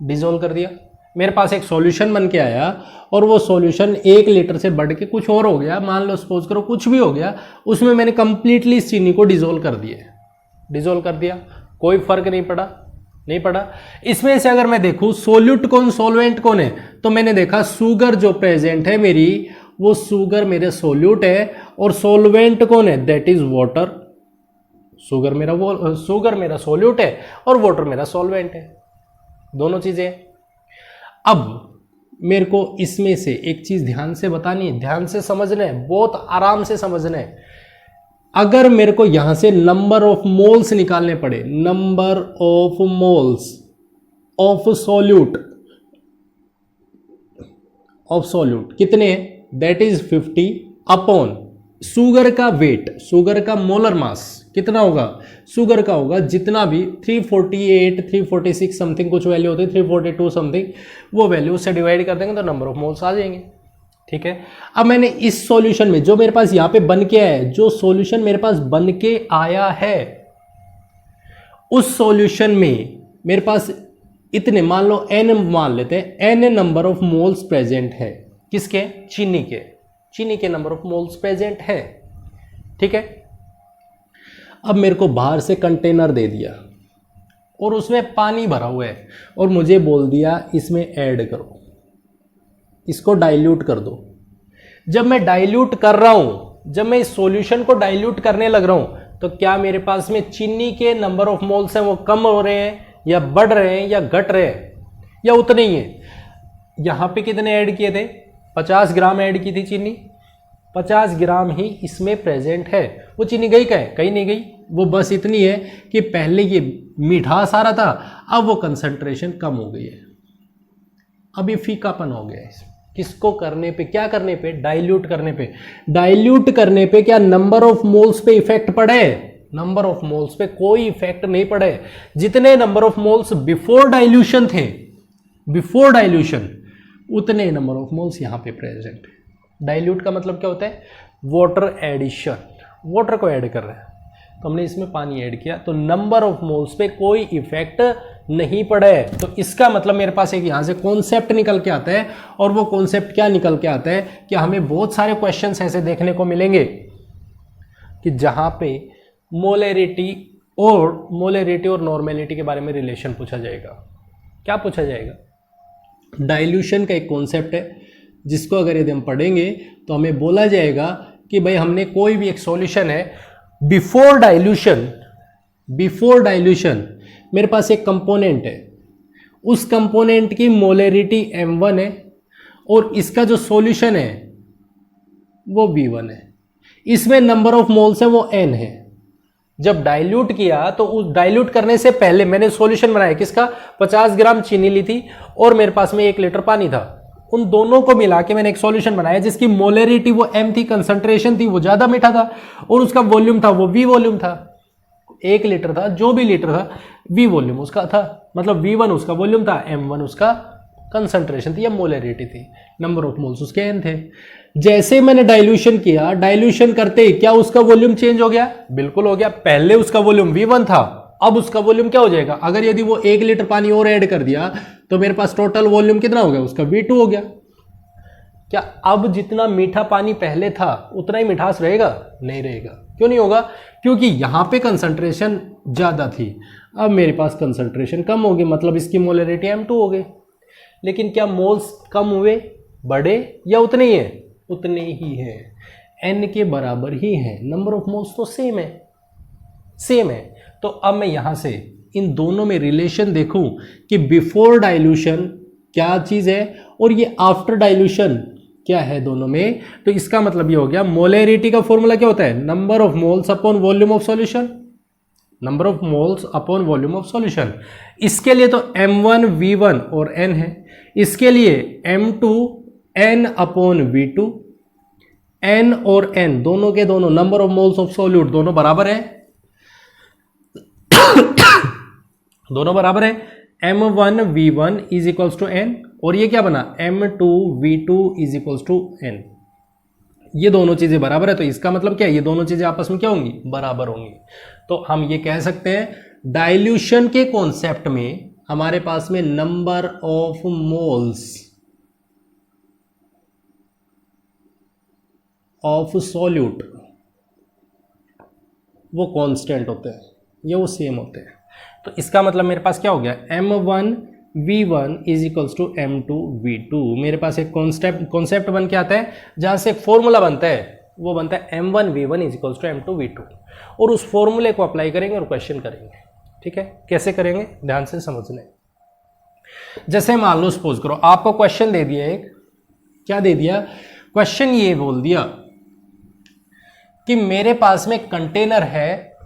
डिजोल्व कर दिया। मेरे पास एक सॉल्यूशन बन के आया और वो सॉल्यूशन 1 लीटर से बढ़ के कुछ और हो गया, मान लो सपोज करो कुछ भी हो गया, उसमें मैंने कंप्लीटली इस चीनी को डिजोल्व कर दिया। डिजोल्व कर दिया, कोई फर्क नहीं पड़ा, नहीं पड़ा। इसमें से अगर मैं देखूं सोल्यूट कौन, सॉल्वेंट कौन है, तो मैंने देखा शुगर जो प्रेजेंट है मेरी, वो शुगर मेरे सोल्यूट है, और सॉल्वेंट कौन है? That is water. शुगर मेरा सोल्यूट है और वाटर मेरा सॉल्वेंट है, दोनों चीजें। अब मेरे को इसमें से एक चीज ध्यान से बतानी है, ध्यान से समझना है, बहुत आराम से समझना है। अगर मेरे को यहां से नंबर ऑफ मोल्स निकालने पड़े, number of moles of solute कितने हैं? दैट इज 50 अपॉन शुगर का वेट, शुगर का मोलर मास कितना होगा? शुगर का होगा जितना भी 348 346 समथिंग कुछ वैल्यू होती है, 342 समथिंग, वो वैल्यू से डिवाइड कर देंगे तो नंबर ऑफ मोल्स आ जाएंगे। ठीक है, अब मैंने इस सॉल्यूशन में जो मेरे पास यहां पे बन के आया है, जो सॉल्यूशन मेरे पास बन के आया है, उस सॉल्यूशन में मेरे पास इतने, मान लो n मान लेते हैं, n number of moles present है। किसके? चीनी के। चीनी के नंबर ऑफ मोल्स प्रेजेंट है। ठीक है, अब मेरे को बाहर से कंटेनर दे दिया और उसमें पानी भरा हुआ है और मुझे बोल दिया इसमें ऐड करो, इसको डाइल्यूट कर दो। जब मैं डाइल्यूट कर रहा हूं, जब मैं इस सॉल्यूशन को डाइल्यूट करने लग रहा हूं, तो क्या मेरे पास में चीनी के नंबर ऑफ मोल्स हैं वो कम हो रहे हैं या बढ़ रहे हैं या घट रहे हैं या उतने ही हैं? यहां पे कितने ऐड किए थे? 50 ग्राम ऐड की थी चीनी, 50 ग्राम ही इसमें प्रेजेंट है। वो चीनी गई कहीं? कहीं नहीं गई, वो बस इतनी है कि पहले ये मिठास आ रहा था, अब वो कंसंट्रेशन कम हो गई है, अब ये फीकापन हो गया है। किसको करने पे? क्या करने पे? डाइल्यूट करने पे। डाइल्यूट करने पे क्या नंबर ऑफ मोल्स पे इफेक्ट पड़े? नंबर ऑफ मोल्स पे कोई इफेक्ट नहीं पड़े। जितने number of moles before dilution थे, बिफोर डाइल्यूशन, उतने नंबर ऑफ मोल्स यहां पे प्रेजेंट है। डाइल्यूट का मतलब क्या होता है? वाटर एडिशन, वाटर को ऐड कर रहे हैं। तो हमने इसमें पानी ऐड किया तो नंबर ऑफ मोल्स पे कोई इफेक्ट नहीं पड़े। तो इसका मतलब मेरे पास एक यहां से कॉन्सेप्ट निकल के आता है, और वो कॉन्सेप्ट क्या निकल के आता है कि हमें बहुत सारे क्वेश्चंस ऐसे देखने को मिलेंगे कि कि जहां पे मोलैरिटी और नॉर्मेलिटी के बारे में रिलेशन पूछा जाएगा। क्या पूछा जाएगा? डाइल्यूशन का एक कॉन्सेप्ट है जिसको अगर यदि हम पढ़ेंगे तो हमें बोला जाएगा कि भाई हमने कोई भी एक सॉल्यूशन है, बिफोर डाइल्यूशन मेरे पास एक कंपोनेंट है, उस कंपोनेंट की मोलैरिटी m1 है और इसका जो सॉल्यूशन है वो v1 है, इसमें नंबर ऑफ मोल्स है वो n है। जब डाइल्यूट किया तो उस डाइल्यूट करने से पहले मैंने सॉल्यूशन बनाया किसका, 50 ग्राम चीनी ली थी और मेरे पास में 1 लीटर पानी था, उन दोनों को मिला के मैंने एक सॉल्यूशन बनाया जिसकी मोलैरिटी वो m थी, कंसंट्रेशन थी वो ज्यादा मीठा था और उसका वॉल्यूम था वो v वॉल्यूम था। 1 लीटर था, जो भी लीटर था v वॉल्यूम उसका था, मतलब v1 उसका वॉल्यूम था, m1 उसका कंसंट्रेशन थी या मोलैरिटी थी, नंबर ऑफ मोल्स उसके n थे। जैसे मैंने डाइल्यूशन किया, डाइल्यूशन करते ही क्या उसका वॉल्यूम चेंज हो गया? बिल्कुल हो गया। पहले उसका वॉल्यूम v1 था, अब उसका वॉल्यूम क्या हो जाएगा? अगर यदि वो 1 लीटर पानी और ऐड कर दिया तो मेरे पास टोटल वॉल्यूम कितना हो गया? उसका v2 हो गया। क्या अब जितना मीठा पानी पहले था उतना ही मिठास रहेगा? नहीं रहेगा। क्यों नहीं होगा? क्योंकि यहां पे कंसंट्रेशन ज्यादा थी, अब मेरे पास कंसंट्रेशन कम हो गई, मतलब इसकी मोलैरिटी m2 हो गई। लेकिन क्या मोल्स कम हुए, बढ़े या उतने ही है? उतने ही है, n के बराबर ही है, नंबर ऑफ मोल्स तो सेम है। तो अब मैं यहां से इन दोनों में रिलेशन देखूं कि बिफोर डाइल्यूशन क्या चीज है और ये आफ्टर डाइल्यूशन क्या है दोनों में, तो इसका मतलब ये हो गया मोलैरिटी का फॉर्मूला क्या होता है? Number of moles upon volume of solution, number of moles upon volume of solution. इसके लिए तो m1 v1 और n है, इसके लिए m2 n upon v2, n और n दोनों के दोनों number of moles of solute दोनों बराबर है दोनों बराबर है। m1 v1 is equals to n और ये क्या बना? m2 v2 is equals to n। ये दोनों चीजें बराबर है तो इसका मतलब क्या है? ये दोनों चीजें आपस में क्या होंगी? बराबर होंगी। तो हम ये कह सकते हैं डाइल्यूशन के कॉन्सेप्ट में हमारे पास में number of moles of solute वो कांस्टेंट होते हैं या वो सेम होते हैं। तो इसका मतलब मेरे पास क्या हो गया? m1 v1 is equals to m2 v2। मेरे पास एक कॉन्सेप्ट बन के आता है जहां से एक फॉर्मूला बनता है, वो बनता है m1 v1 is equals to m2 v2 और उस फॉर्मूले को अप्लाई करेंगे और क्वेश्चन करेंगे। ठीक है, कैसे करेंगे ध्यान से समझने। जैसे मान लो सपोज करो आपको क्वेश्चन दे दिया, एक क्या दे दिया? क्वेश्चन ये बोल दिया कि मेरे पास में कंटेनर है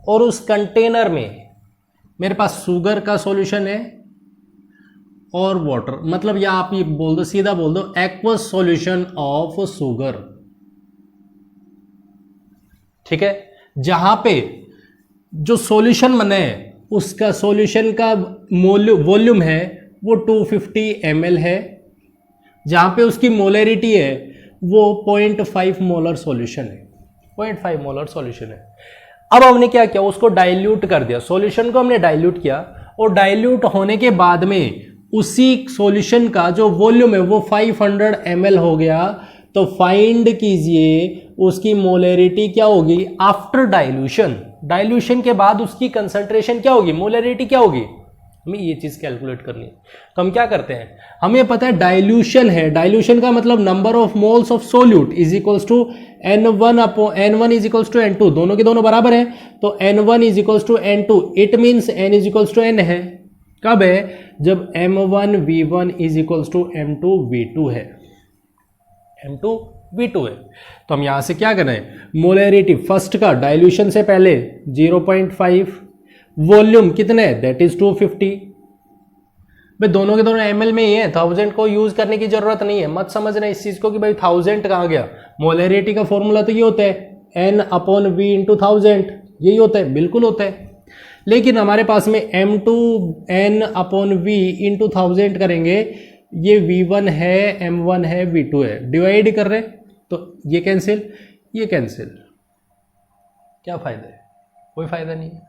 और उस कंटेनर में मेरे पास शुगर का सॉल्यूशन है और वाटर, मतलब या आप ये बोल दो, सीधा बोल दो एक्वस सॉल्यूशन ऑफ शुगर। ठीक है, जहां पे जो सॉल्यूशन बने उसका सॉल्यूशन का वॉल्यूम है वो 250 ml है, जहां पे उसकी मोलैरिटी है वो 0.5 मोलर सॉल्यूशन है, 0.5 मोलर सॉल्यूशन है। अब हमने क्या किया? उसको डाइल्यूट कर दिया, सॉल्यूशन को हमने डाइल्यूट किया और डाइल्यूट होने के बाद में उसी सॉल्यूशन का जो वॉल्यूम है वो 500 ml हो गया। तो फाइंड कीजिए उसकी मोलैरिटी क्या होगी आफ्टर डाइल्यूशन। डाइल्यूशन के बाद उसकी कंसंट्रेशन क्या होगी, मोलैरिटी क्या होगी, हमें ये चीज कैलकुलेट करनी है। तो हम क्या करते हैं, हमें पता है डाइल्यूशन है, डाइल्यूशन का मतलब number of moles of solute is equals to n1 is equals to n2, दोनों के दोनों बराबर है। तो n1 is equals to n2, it means n is equals to n है। कब है? जब m1 v1 is equals to m2 v2 है, m2 v2 है। तो हम यहां से क्या कर रहे हैं, मोलैरिटी फर्स्ट का डाइल्यूशन से पहले 0.5, वॉल्यूम कितने है दैट इज 250। भाई दोनों के दोनों ml में ही है, 1000 को यूज करने की जरूरत नहीं है। मत समझना इस चीज को कि भाई 1000 कहां गया। मोलैरिटी का फॉर्मूला तो ये होता है n अपॉन v इंटू 1000, यही होता है, बिल्कुल होता है। लेकिन हमारे पास में m2 n upon v into 1000 करेंगे, ये v1 है, m1 है, v2 है, डिवाइड कर रहे तो ये कैंसिल, ये कैंसिल, क्या फायदा है? कोई फायदा नहीं है।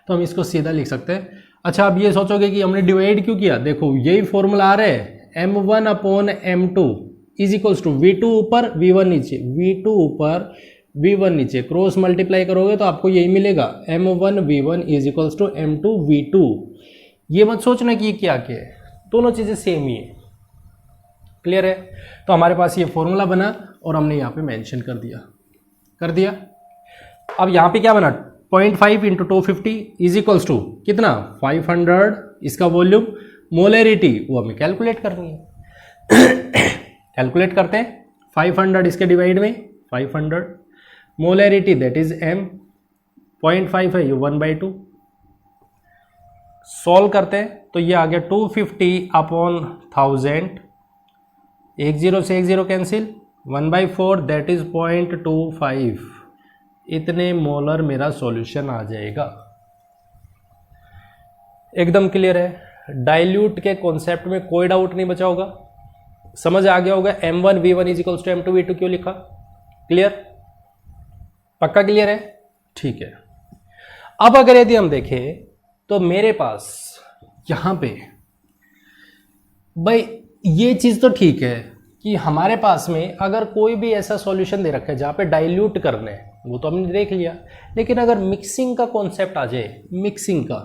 तो हम इसको सीधा लिख सकते हैं। अच्छा, अब ये सोचोगे कि हमने डिवाइड क्यों किया, देखो यही फॉर्मूला आ रहा है, m1 upon m2 is equals to v2 ऊपर v1 नीचे, v2 ऊपर V1 नीचे क्रॉस मल्टीप्लाई करोगे तो आपको यही मिलेगा M1 V1 is equals to M2 V2। ये मत सोचना कि ये क्या क्या है, दोनों चीज़ें सेम ही है। क्लियर है? तो हमारे पास ये फॉर्मूला बना और हमने यहाँ पे मेंशन कर दिया। अब यहाँ पे क्या बना, 0.5 इंटू 250 इज इक्वल्स टू कितना 500। इसका वॉल्यूम, मोलरिटी वो हमें कैलकुलेट करनी है। कैलकुलेट करते हैं 500 इसके डिवाइड में 500, मोलरिटी दैट इज M, 0.5 है ये 1/2। सॉल्व करते हैं तो ये आ गया 250 अपॉन 1000, 10 से 10 कैंसिल, 1/4 दैट इज 0.25। इतने मोलर मेरा सॉल्यूशन आ जाएगा। एकदम क्लियर है? डाइल्यूट के कॉन्सेप्ट में कोई डाउट नहीं बचा होगा, समझ आ गया होगा M1 V1 is equals to M2 V2 क्यों लिखा। क्लियर? पक्का क्लियर है? ठीक है। अब अगर यदि हम देखें तो मेरे पास यहां पे भाई ये चीज तो ठीक है कि हमारे पास में अगर कोई भी ऐसा सॉल्यूशन दे रखा है जहां पे डाइल्यूट करना है, वो तो हमने देख लिया, लेकिन अगर मिक्सिंग का कॉन्सेप्ट आ जाए, मिक्सिंग का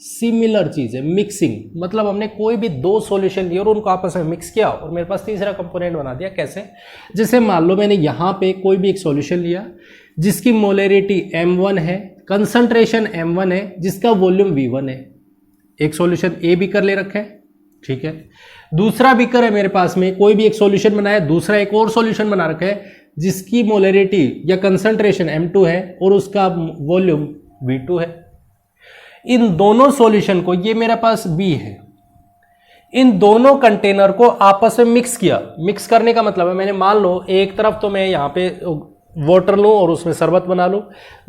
सिमिलर चीज है मिक्सिंग, मतलब हमने कोई भी दो सॉल्यूशन लिए और उनको आपस में मिक्स किया और मेरे पास तीसरा कंपोनेंट बना दिया। कैसे? जैसे मान लो मैंने यहां पे कोई भी एक सॉल्यूशन लिया जिसकी मोलरिटी M1 है, कंसंट्रेशन M1 है, जिसका वॉल्यूम V1 है। एक सॉल्यूशन ए बीकर ले रखा है, ठीक है। दूसरा बीकर है मेरे पास में, कोई भी एक सॉल्यूशन बनाया, दूसरा एक और सॉल्यूशन बना रखा है जिसकी मोलरिटी या कंसंट्रेशन M2 है और उसका वॉल्यूम V2 है। इन दोनों सॉल्यूशन को, ये मेरे पास B है, इन दोनों कंटेनर को आपस में मिक्स किया। मिक्स करने का मतलब है मैंने मान लो एक तरफ तो मैं यहाँ पे वाटर लूं और उसमें शरबत बना लूं,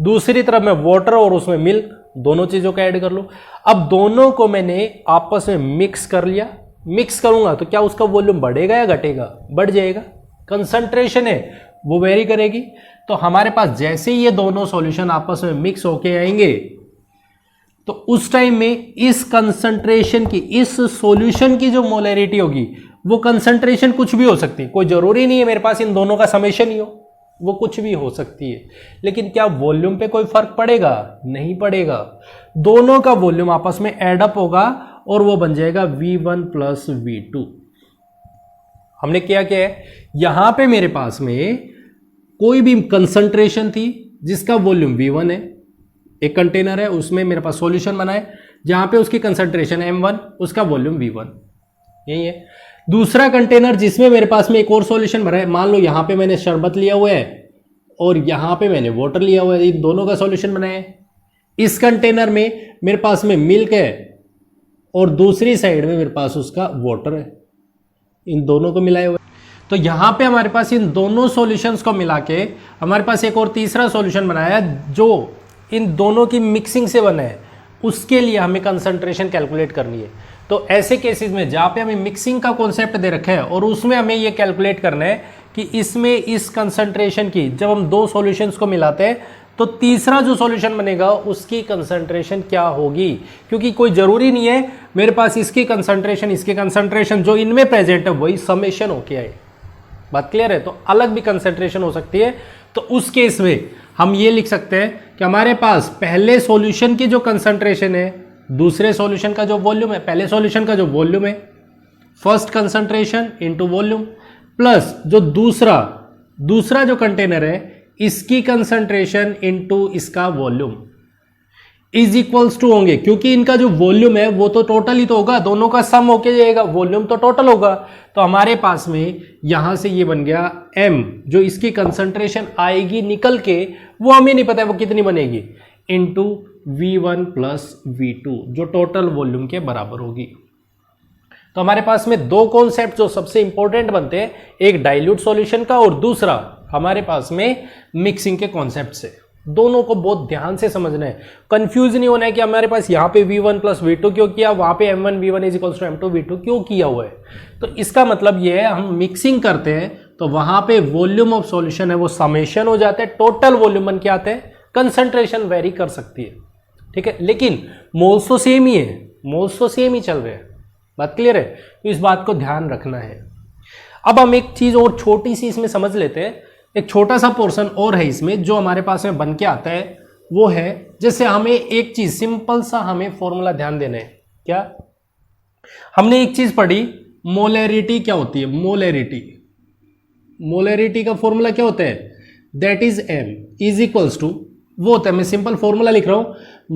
दूसरी तरफ मैं वाटर और उसमें मिल्क, दोनों चीजों का ऐड कर लूं। अब दोनों को मैंने आपस में मिक्स कर लिया। मिक्स करूंगा तो क्या उसका वॉल्यूम बढ़ेगा या घटेगा? बढ़ जाएगा। कंसंट्रेशन है वो वेरी करेगी। तो हमारे पास जैसे ही ये दोनों सॉल्यूशन आपस में मिक्स होके आएंगे तो उस टाइम में इस कंसंट्रेशन की, इस सॉल्यूशन की जो मोलरिटी होगी वो कंसंट्रेशन कुछ भी हो सकती है, कोई जरूरी नहीं है मेरे पास इन दोनों का समेशन ही हो, वो कुछ भी हो सकती है। लेकिन क्या वॉल्यूम पे कोई फर्क पड़ेगा? नहीं पड़ेगा। दोनों का वॉल्यूम आपस में एडअप होगा और वो बन जाएगा V1 प्लस V2। हमने क्या किया है, यहां पे मेरे पास में कोई भी कंसंट्रेशन थी जिसका वॉल्यूम V1 है, एक कंटेनर है उसमें मेरे पास सॉल्यूशन बना है जहां पे उसकी कंसंट्रेशन M1, उसका वॉल्यूम V1, यही है। दूसरा कंटेनर जिसमें मेरे पास में एक और सॉल्यूशन भरा है, मान लो यहां पे मैंने शरबत लिया हुआ है और यहां पे मैंने वाटर लिया हुआ है, इन दोनों का सॉल्यूशन बनाया है। इस कंटेनर में मेरे पास में मिल्क है और दूसरी साइड में मेरे पास उसका वाटर है, इन दोनों को मिलाए हुए। तो यहां पे हमारे पास इन दोनों सॉल्यूशंस को मिला के हमारे पास एक और तीसरा सॉल्यूशन बनाया जो इन दोनों की मिक्सिंग से बना है। उसके लिए हमें कंसंट्रेशन कैलकुलेट करनी है। तो ऐसे केसेस में जहां पे हमें मिक्सिंग का कॉन्सेप्ट दे रखा है और उसमें हमें ये कैलकुलेट करना है कि इसमें इस कंसंट्रेशन की, जब हम दो सॉल्यूशंस को मिलाते हैं तो तीसरा जो सॉल्यूशन बनेगा उसकी कंसंट्रेशन क्या होगी, क्योंकि कोई जरूरी नहीं है मेरे पास इसकी कंसंट्रेशन जो इनमें प्रेजेंट है वही समेशन होके आए। बात क्लियर है? तो अलग भी कंसंट्रेशन हो सकती है। तो उस केस में हम ये लिख सकते हैं कि हमारे पास पहले सॉल्यूशन की जो कंसंट्रेशन है, दूसरे सॉल्यूशन का जो वॉल्यूम है, पहले सॉल्यूशन का जो वॉल्यूम है, first concentration into volume, plus जो दूसरा जो कंटेनर है इसकी कंसंट्रेशन इनटू इसका वॉल्यूम इज इक्वल्स टू होंगे, क्योंकि इनका जो वॉल्यूम है वो तो टोटल ही तो होगा, दोनों का सम होके जाएगा, वॉल्यूम तो टोटल होगा। तो हमारे पास में यहां से ये बन गया M, जो इसकी कंसंट्रेशन आएगी निकल के, वो हमें नहीं पता है वो कितनी बनेगी, इनटू V1 प्लस V2 जो टोटल वॉल्यूम के बराबर होगी। तो हमारे पास में दो कॉन्सेप्ट जो सबसे इंपॉर्टेंट बनते हैं, एक डाइल्यूट सॉल्यूशन का और दूसरा हमारे पास में मिक्सिंग के कॉन्सेप्ट से। दोनों को बहुत ध्यान से समझना है, कंफ्यूज नहीं होना है कि हमारे पास यहाँ पे V1 प्लस V2 क्यों किया, वहां पे M1 V1 is equals to M2 V2 क्यों किया हुआ है। तो इसका मतलब ये है हम मिक्सिंग करते हैं तो वहां पे वॉल्यूम ऑफ सॉल्यूशन है वो समेशन हो जाता है, टोटल वॉल्यूम बन के आते हैं, कंसंट्रेशन वेरी कर सकती है, ठीक है, लेकिन मोल्स तो सेम ही है, मोल्स तो सेम ही चल रहे हैं। बात क्लियर है? तो इस बात को ध्यान रखना है। अब हम एक चीज और छोटी सी इसमें समझ लेते हैं, एक छोटा सा पोर्शन और है इसमें जो हमारे पास में बन के आता है, वो है जैसे हमें एक चीज सिंपल सा हमें फॉर्मूला ध्यान देना है। क्या हमने एक चीज पढ़ी, मोलैरिटी क्या होती है? मोलैरिटी का फॉर्मूला क्या होता है? That is m is equals to, वो होता है, मैं सिंपल फॉर्मूला लिख रहा हूं,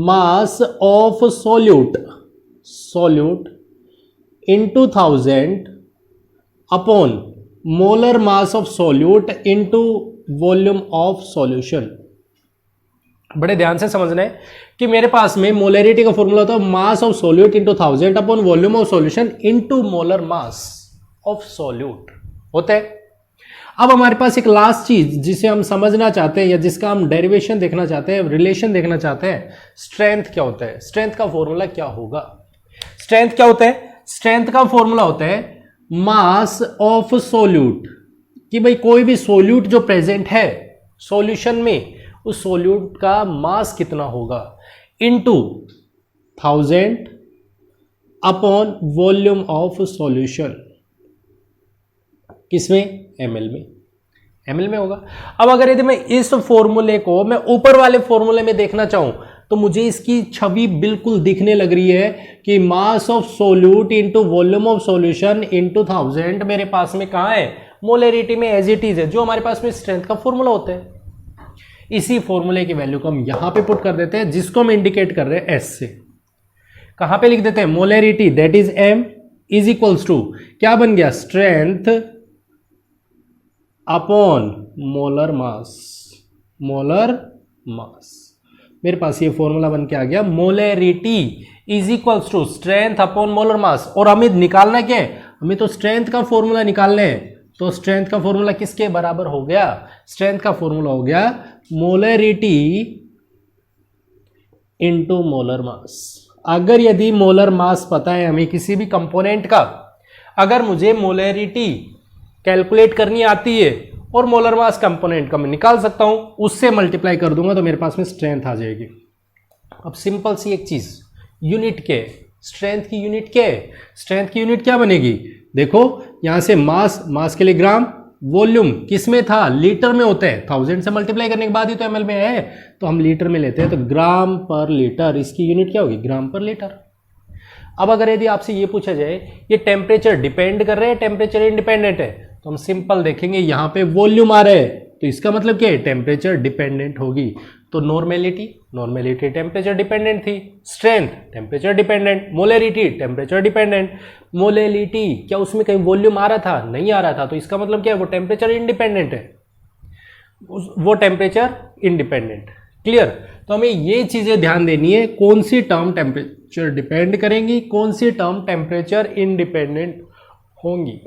mass of solute into 1000 upon molar mass of solute into volume of solution. बड़े ध्यान से समझना है कि मेरे पास में मोलैरिटी का फॉर्मूला होता है मास of solute into 1000 upon volume of solution into molar mass of solute होता है। अब हमारे पास एक लास्ट चीज जिसे हम समझना चाहते हैं या जिसका हम डेरिवेशन देखना चाहते हैं, रिलेशन देखना चाहते हैं, स्ट्रेंथ क्या होता है? स्ट्रेंथ का फॉर्मूला क्या होगा? स्ट्रेंथ क्या होता है? स्ट्रेंथ का फॉर्मूला होता है मास ऑफ सॉल्यूट, कि भाई कोई भी सॉल्यूट जो प्रेजेंट है सॉल्यूशन में, उस सॉल्यूट का मास कितना होगा, into 1000 upon volume of solution. किसमें? ml में होगा। अब अगर यदि मैं इस फॉर्मूले को मैं ऊपर वाले फॉर्मूले में देखना चाहूं तो मुझे इसकी छवि बिल्कुल दिखने लग रही है कि मास of solute into volume of solution into 1000 मेरे पास में कहां है? मोलैरिटी में एज इट इज है, जो हमारे पास में स्ट्रेंथ का फॉर्मूला होता है। इसी फॉर्मूले की वैल्यू को हम यहां पे पुट कर देते हैं, जिसको हम इंडिकेट कर रहे हैं एस से। कहां पे लिख देते हैं? Molarity that is m is equals to क्या बन गया? Strength upon molar mass. मेरे पास ये फॉर्मूला बन के आ गया, molarity is equals to strength upon molar mass. और हमें निकालना क्या है? हमें तो स्ट्रेंथ का फॉर्मूला निकालना है। तो स्ट्रेंथ का फॉर्मूला किसके बराबर हो गया? स्ट्रेंथ का फॉर्मूला हो गया मोलैरिटी इंटू मोलर मास। अगर यदि मोलर मास पता है हमें किसी भी कंपोनेंट का, अगर मुझे मोलैरिटी कैलकुलेट करनी आती है और मोलर मास कंपोनेंट का मैं निकाल सकता हूं, उससे मल्टीप्लाई कर दूंगा तो मेरे पास में स्ट्रेंथ आ जाएगी। अब सिंपल सी एक चीज, यूनिट क्या है? स्ट्रेंथ की यूनिट क्या है? स्ट्रेंथ की यूनिट क्या बनेगी? देखो यहां से मास के लिए ग्राम, वॉल्यूम किस में था? लीटर में होता है। 1000 से मल्टीप्लाई करने के बाद ही तो ml में है, तो हम लीटर में लेते हैं, तो ग्राम पर लीटर, इसकी यूनिट क्या होगी? ग्राम पर लीटर। अब अगर यदि आपसे ये पूछा जाए ये टेम्परेचर डिपेंड कर रहे हैं, टेम्परेचर इंडिपेंडेंट है, तो हम सिंपल देखेंगे यहां पे वॉल्यूम आ रहा है, तो इसका मतलब क्या है? टेम्परेचर डिपेंडेंट होगी। तो नॉर्मेलिटी टेम्परेचर डिपेंडेंट थी, strength temperature dependent, molarity temperature dependent. Molarity क्या उसमें कहीं वॉल्यूम आ रहा था? नहीं आ रहा था, तो इसका मतलब क्या है? वो टेम्परेचर इंडिपेंडेंट है, वो टेम्परेचर इंडिपेंडेंट। क्लियर? तो हमें ये चीजें ध्यान देनी है, कौन सी टर्म टेम्परेचर डिपेंड करेंगी, कौन सी टर्म टेम्परेचर इंडिपेंडेंट होंगी।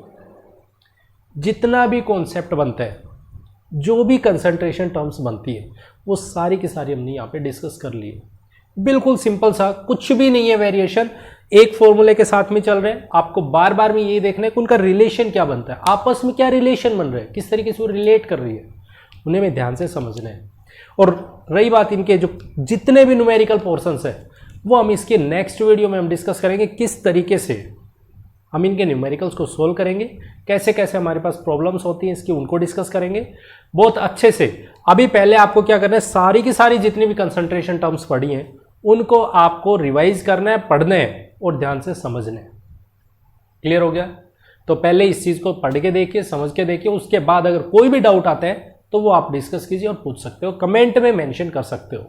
जितना भी कॉन्सेप्ट बनता है, जो भी कंसंट्रेशन टर्म्स बनती है, वो सारी की सारी हमने यहाँ पे डिस्कस कर ली है। बिल्कुल सिंपल सा, कुछ भी नहीं है वेरिएशन, एक फॉर्मूले के साथ में चल रहे हैं। आपको बार बार में ये देखना है कि उनका रिलेशन क्या बनता है, आपस में क्या रिलेशन बन रहा है, किस तरीके से वो रिलेट कर रही है, उन्हें में ध्यान से समझना है। और रही बात इनके जो जितने भी न्यूमेरिकल पोर्शंस है, वो हम इसके नेक्स्ट वीडियो में हम डिस्कस करेंगे, किस तरीके से हम इनके न्यूमेरिकल्स को सोल्व करेंगे, कैसे कैसे हमारे पास प्रॉब्लम्स होती हैं इसकी, उनको डिस्कस करेंगे बहुत अच्छे से। अभी पहले आपको क्या करना है, सारी की सारी जितनी भी कंसंट्रेशन टर्म्स पढ़ी हैं उनको आपको रिवाइज करना है, पढ़ना है और ध्यान से समझना है। क्लियर हो गया? तो पहले इस चीज को पढ़ के देखिए, समझ के देखिए, उसके बाद अगर कोई भी डाउट आता है तो वो आप डिस्कस कीजिए और पूछ सकते हो, कमेंट में मेंशन कर सकते हो।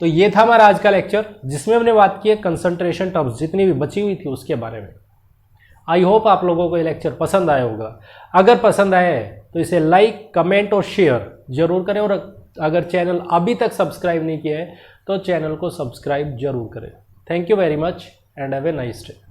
तो ये था हमारा आज का लेक्चर, जिसमें हमने बात की है कंसंट्रेशन टर्म्स जितनी भी बची हुई थी उसके बारे में। आई होप आप लोगों को ये लेक्चर पसंद आया होगा। अगर पसंद आया है तो इसे लाइक, कमेंट और शेयर जरूर करें, और अगर चैनल अभी तक सब्सक्राइब नहीं किया है तो चैनल को सब्सक्राइब जरूर करें। Thank you very much and have a nice day.